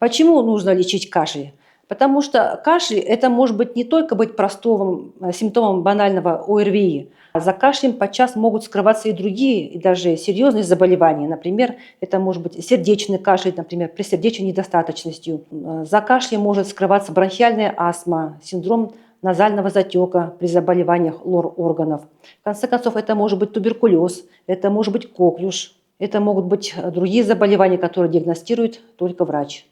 Почему нужно лечить кашель? Потому что кашель – это может быть не только быть простым симптомом банального ОРВИ. За кашлем подчас могут скрываться и другие, и даже серьезные заболевания. Например, это может быть сердечный кашель, например, при сердечной недостаточностью. За кашлем может скрываться бронхиальная астма, синдром назального затека при заболеваниях лор-органов. В конце концов, это может быть туберкулез, это может быть коклюш, это могут быть другие заболевания, которые диагностирует только врач.